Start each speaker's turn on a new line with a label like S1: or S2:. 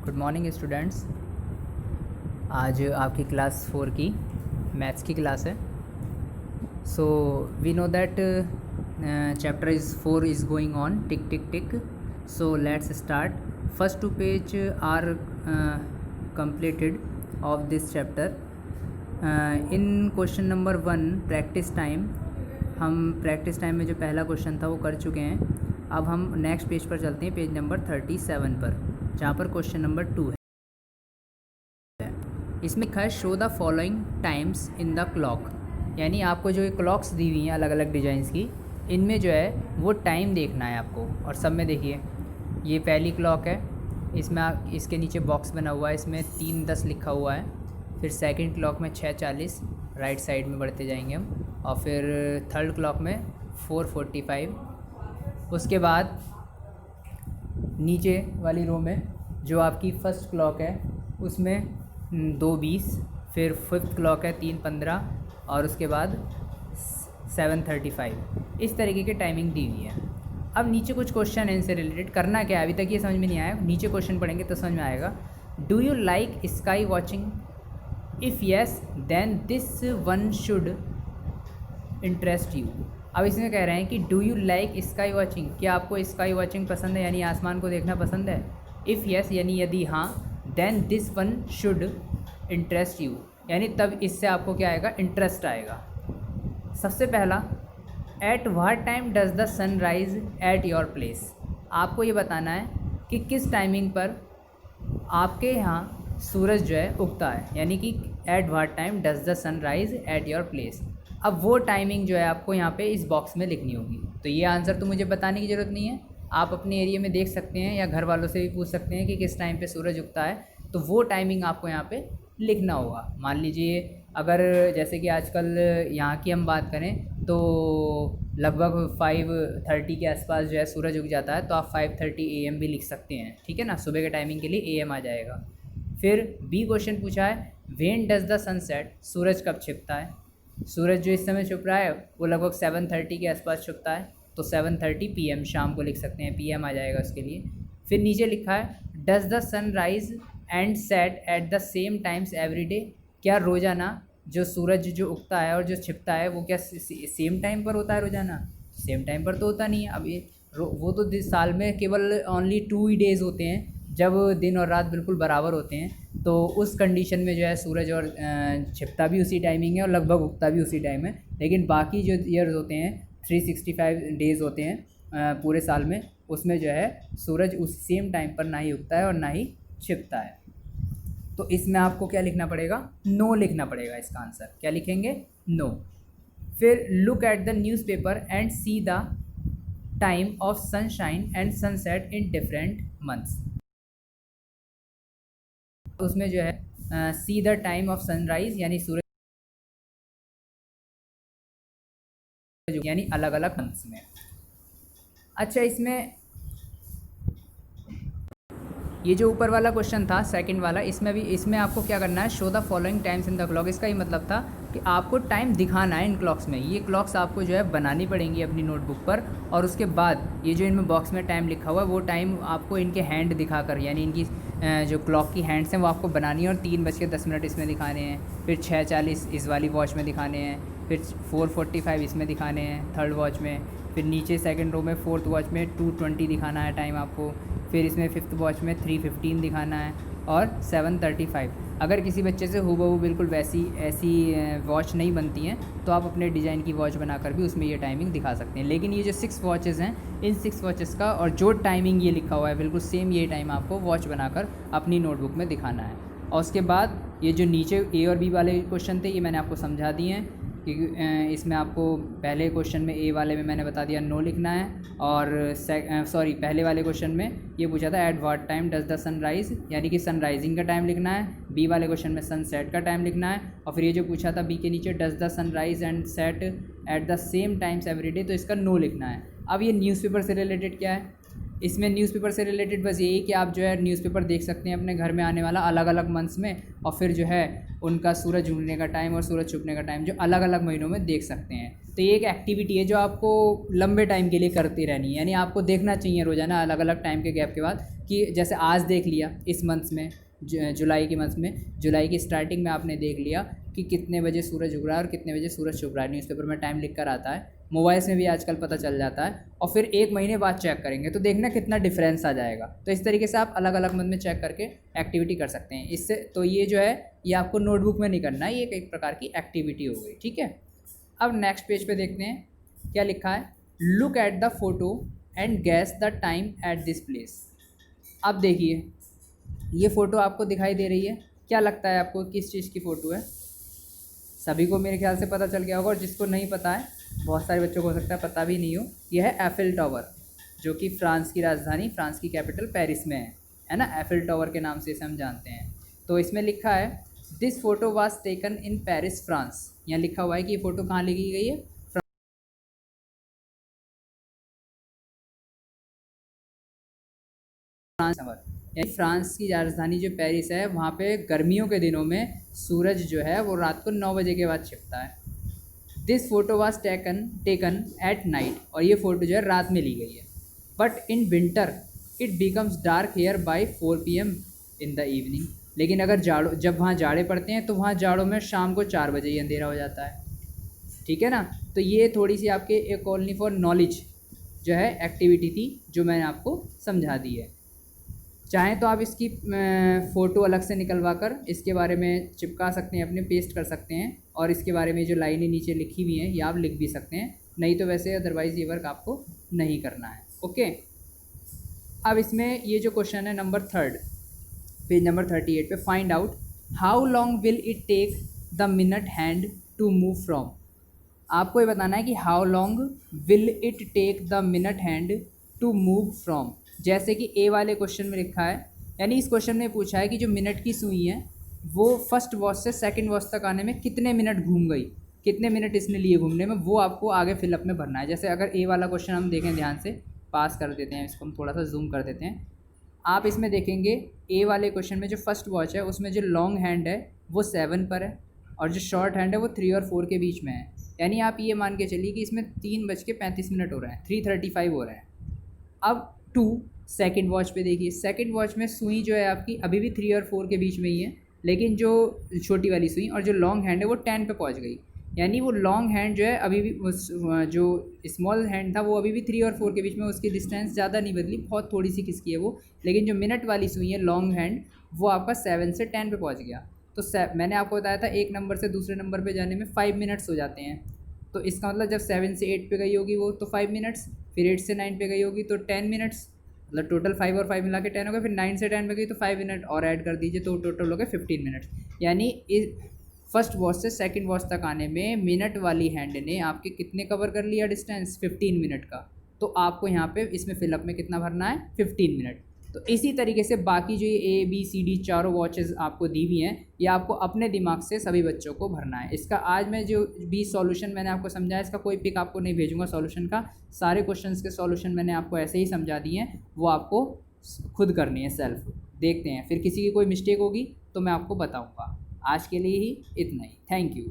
S1: Good morning students. आज आपकी class 4 की मैथ्स की क्लास है। So we know that chapter is 4 is going on tick tick tick. So let's start. First 2 page are completed of this chapter. In question number 1 practice time, हम practice time में जो पहला question था वो कर चुके हैं। अब हम नेक्स्ट पेज पर चलते हैं, पेज नंबर 37 पर, जहाँ पर क्वेश्चन नंबर 2 है। इसमें लिखा है show the following times in the clock, यानी आपको जो ये क्लॉक्स दी हुई हैं अलग अलग डिज़ाइंस की, इनमें जो है वो टाइम देखना है आपको। और सब में देखिए, ये पहली क्लॉक है, इसमें इसके नीचे बॉक्स बना हुआ है, इसमें 3:10 लिखा हुआ है। फिर सेकंड क्लॉक में 6:40 राइट साइड में बढ़ते जाएंगे हम, और फिर थर्ड क्लॉक में 4:45। उसके बाद नीचे वाली रो में जो आपकी फर्स्ट क्लॉक है उसमें 2:20, फिर फिफ्थ क्लॉक है 3:15, और उसके बाद 7:35। इस तरीके की टाइमिंग दी हुई है। अब नीचे कुछ क्वेश्चन है, इनसे रिलेटेड करना क्या है अभी तक ये समझ में नहीं आया, नीचे क्वेश्चन पढ़ेंगे तो समझ में आएगा। Do you like sky watching? If yes then this one should interest you. अब इसमें कह रहे हैं कि do you like sky watching, क्या आपको स्काई वॉचिंग पसंद है, यानी आसमान को देखना पसंद है। इफ़ येस यानी यदि हाँ, then this one should interest you, यानी तब इससे आपको क्या आएगा, इंटरेस्ट आएगा। सबसे पहला, at what time does the sun rise at your place. आपको ये बताना है कि किस टाइमिंग पर आपके यहाँ सूरज जो है उगता है, यानी कि at what time does the sun rise at your place. अब वो टाइमिंग जो है आपको यहाँ पे इस बॉक्स में लिखनी होगी। तो ये आंसर तो मुझे बताने की ज़रूरत नहीं है, आप अपने एरिया में देख सकते हैं या घर वालों से भी पूछ सकते हैं कि किस टाइम पे सूरज उगता है, तो वो टाइमिंग आपको यहाँ पे लिखना होगा। मान लीजिए अगर जैसे कि आजकल यहाँ की हम बात करें तो लगभग 5:30 के आसपास जो है सूरज उग जाता है, तो आप 5:30 AM भी लिख सकते हैं, ठीक है ना, सुबह के टाइमिंग के लिए AM आ जाएगा। फिर बी क्वेश्चन पूछा है, when does the sun set, सूरज कब छिपता है। सूरज जो इस समय छुप रहा है वो लगभग 7:30 के आसपास छुपता है, तो 7:30 PM शाम को लिख सकते हैं, PM आ जाएगा उसके लिए। फिर नीचे लिखा है, does the sun rise and set at the same times every day. क्या रोज़ाना जो सूरज जो उगता है और जो छिपता है वो क्या सेम टाइम पर होता है रोज़ाना? सेम टाइम पर तो होता नहीं है। अब ये वो तो साल में केवल ओनली 2 ही डेज़ होते हैं जब दिन और रात बिल्कुल बराबर होते हैं, तो उस कंडीशन में जो है सूरज और छिपता भी उसी टाइमिंग है और लगभग उगता भी उसी टाइम है। लेकिन बाकी जो ईयर्स होते हैं, 365 डेज़ होते हैं पूरे साल में, उसमें जो है सूरज उस सेम टाइम पर ना ही उगता है और ना ही छिपता है। तो इसमें आपको क्या लिखना पड़ेगा, नो लिखना पड़ेगा। इसका आंसर क्या लिखेंगे, नो। फिर look at the newspaper and see the time of sunshine and sunset in different months. उसमें जो है see the time of sunrise यानी सूरज, यानी अलग अलग मंथ्स में। अच्छा, इसमें ये जो ऊपर वाला क्वेश्चन था सेकंड वाला, इसमें आपको क्या करना है, show the following times in the clock. इसका ये मतलब था कि आपको टाइम दिखाना है इन क्लॉक्स में। ये क्लॉक्स आपको जो है बनानी पड़ेंगी अपनी नोटबुक पर, और उसके बाद ये जो इनमें बॉक्स में टाइम लिखा हुआ है वो टाइम आपको इनके हैंड दिखाकर, यानी इनकी जो क्लॉक की हैंड्स हैं वो आपको बनानी है, और 3:10 इसमें दिखाने हैं, फिर 6:40 इस वाली वॉच में दिखाने हैं, फिर 4:45 इसमें दिखाने हैं थर्ड वॉच में, फिर नीचे सेकंड रो में फोर्थ वॉच में 2:20 दिखाना है टाइम आपको, फिर इसमें फिफ्थ वॉच में 3:15 दिखाना है, और 7:35। अगर किसी बच्चे से हूबहू बिल्कुल ऐसी वॉच नहीं बनती हैं तो आप अपने डिज़ाइन की वॉच बनाकर भी उसमें ये टाइमिंग दिखा सकते हैं। लेकिन ये जो 6 वॉचेस हैं, इन 6 वॉचेस का और जो टाइमिंग ये लिखा हुआ है बिल्कुल सेम ये टाइम आपको वॉच बनाकर अपनी नोटबुक में दिखाना है। और उसके बाद ये जो नीचे ए और बी वाले क्वेश्चन थे ये मैंने आपको समझा दिए हैं, क्योंकि इसमें आपको पहले क्वेश्चन में ए वाले में मैंने बता दिया नो लिखना है, और पहले वाले क्वेश्चन में ये पूछा था at what time does the sun rise, यानी कि सन राइजिंग का टाइम लिखना है। बी वाले क्वेश्चन में सन सेट का टाइम लिखना है, और फिर ये जो पूछा था बी के नीचे does the sun rise and set at the same times every day, तो इसका नो लिखना है। अब ये न्यूज़पेपर से रिलेटेड क्या है, इसमें न्यूज़पेपर से रिलेटेड बस यही कि आप जो है न्यूज़पेपर देख सकते हैं अपने घर में आने वाला अलग अलग मंथ्स में, और फिर जो है उनका सूरज उगने का टाइम और सूरज छुपने का टाइम जो अलग अलग महीनों में देख सकते हैं। तो ये एक एक्टिविटी है जो आपको लंबे टाइम के लिए करती रहनी है, यानी आपको देखना चाहिए रोज़ाना अलग अलग टाइम के गैप के बाद, कि जैसे आज देख लिया इस मंथ में, जुलाई के मंथ में, जुलाई की स्टार्टिंग में आपने देख लिया कि कितने बजे सूरज उग रहा है और कितने बजे सूरज छुप रहा है, न्यूज़पेपर में टाइम लिख कर आता है, मोबाइल्स में भी आजकल पता चल जाता है, और फिर एक महीने बाद चेक करेंगे तो देखना कितना डिफरेंस आ जाएगा। तो इस तरीके से आप अलग अलग मंथ में चेक करके एक्टिविटी कर सकते हैं इससे। तो ये जो है ये आपको नोटबुक में नहीं करना है, ये एक प्रकार की एक्टिविटी हो गई, ठीक है। अब नेक्स्ट पेज पे देखते हैं क्या लिखा है। Look at the photo and gas the time at this place. अब देखिए ये फ़ोटो आपको दिखाई दे रही है, क्या लगता है आपको किस चीज़ की फ़ोटो है? सभी को मेरे ख्याल से पता चल गया होगा, और जिसको नहीं पता है, बहुत सारे बच्चों को हो सकता है पता भी नहीं हो, यह है एफिल टावर, जो कि फ्रांस की राजधानी, फ्रांस की कैपिटल पेरिस में है ना। एफिल टावर के नाम से इसे हम जानते हैं। तो इसमें लिखा है this photo was taken in Paris France. यहाँ लिखा हुआ है कि ये फ़ोटो कहाँ ली गई है, फ्रांस। यानी फ्रांस की राजधानी जो पेरिस है, वहाँ पे गर्मियों के दिनों में सूरज जो है वो रात को 9 बजे के बाद छिपता है। This photo was taken at night, और ये फ़ोटो जो है रात में ली गई है। But in winter it becomes dark here by 4 PM in the evening. लेकिन अगर जब वहाँ जाड़े पड़ते हैं तो वहाँ जाड़ों में शाम को 4 बजे ही अंधेरा हो जाता है, ठीक है ना। तो ये थोड़ी सी आपके एक ओनली फॉर नॉलेज जो है एक्टिविटी थी जो मैंने आपको समझा दी है। चाहें तो आप इसकी फ़ोटो अलग से निकलवा कर इसके बारे में चिपका सकते हैं, अपने पेस्ट कर सकते हैं, और इसके बारे में जो लाइनें नीचे लिखी हुई हैं ये आप लिख भी सकते हैं, नहीं तो वैसे अदरवाइज़ ये वर्क आपको नहीं करना है, ओके। अब इसमें ये जो क्वेश्चन है नंबर 3, पेज नंबर 38 पे, find out how long will it take the minute hand to move from. आपको ये बताना है कि how long will it take the minute hand to move from. जैसे कि ए वाले क्वेश्चन में लिखा है, यानी इस क्वेश्चन में पूछा है कि जो मिनट की सुई है वो फर्स्ट वॉच से सेकंड वॉच तक आने में कितने मिनट घूम गई, कितने मिनट इसने लिए घूमने में, वो आपको आगे फिलअप में भरना है। जैसे अगर ए वाला क्वेश्चन हम देखें ध्यान से, पास कर देते हैं इसको, हम थोड़ा सा जूम कर देते हैं। आप इसमें देखेंगे ए वाले क्वेश्चन में जो फर्स्ट वॉच है उसमें जो लॉन्ग हैंड है वो 7 पर है, और जो शॉर्ट हैंड है वो 3 और 4 के बीच में है। यानी आप ये मान के चलिए कि इसमें 3:35 हो रहे हैं, 3:35 हो रहे हैं। अब 2 सेकंड वॉच पे देखिए, सेकंड वॉच में सुई जो है आपकी अभी भी 3 और 4 के बीच में ही है, लेकिन जो छोटी वाली सुई और जो लॉन्ग हैंड है वो 10 पे पहुंच गई। यानी वो लॉन्ग हैंड जो है अभी भी जो स्मॉल हैंड था वो अभी भी 3 और 4 के बीच में, उसकी डिस्टेंस ज़्यादा नहीं बदली, बहुत थोड़ी सी खिसकी है वो। लेकिन जो मिनट वाली सुई है लॉन्ग हैंड वो आपका 7 से 10 पे पहुँच गया। तो मैंने आपको बताया था एक नंबर से दूसरे नंबर पर जाने में 5 मिनट्स हो जाते हैं। तो इसका मतलब जब 7 से 8 पे गई होगी वो तो 5 मिनट्स, फिर 8 से 9 पे गई होगी तो 10 मिनट्स, मतलब टोटल 5 और 5 मिला के 10 हो गया। फिर 9 से 10 पे गई तो 5 मिनट और ऐड कर दीजिए तो टोटल हो गया 15 मिनट्स। यानी इस फर्स्ट वॉच से सेकंड वॉच तक आने में मिनट वाली हैंड ने आपके कितने कवर कर लिया डिस्टेंस, 15 मिनट का। तो आपको यहाँ पे इसमें फिलअप में कितना भरना है, 15 मिनट। तो इसी तरीके से बाकी जो ये ABCD चारों वॉचेस आपको दी हुई हैं ये आपको अपने दिमाग से सभी बच्चों को भरना है। इसका आज मैं जो भी सॉल्यूशन मैंने आपको समझाया इसका कोई पिक आपको नहीं भेजूंगा सॉल्यूशन का, सारे क्वेश्चंस के सॉल्यूशन मैंने आपको ऐसे ही समझा दिए हैं, वो आपको खुद करनी है सेल्फ। देखते हैं फिर किसी की कोई मिस्टेक होगी तो मैं आपको बताऊँगा। आज के लिए ही इतना ही, थैंक यू।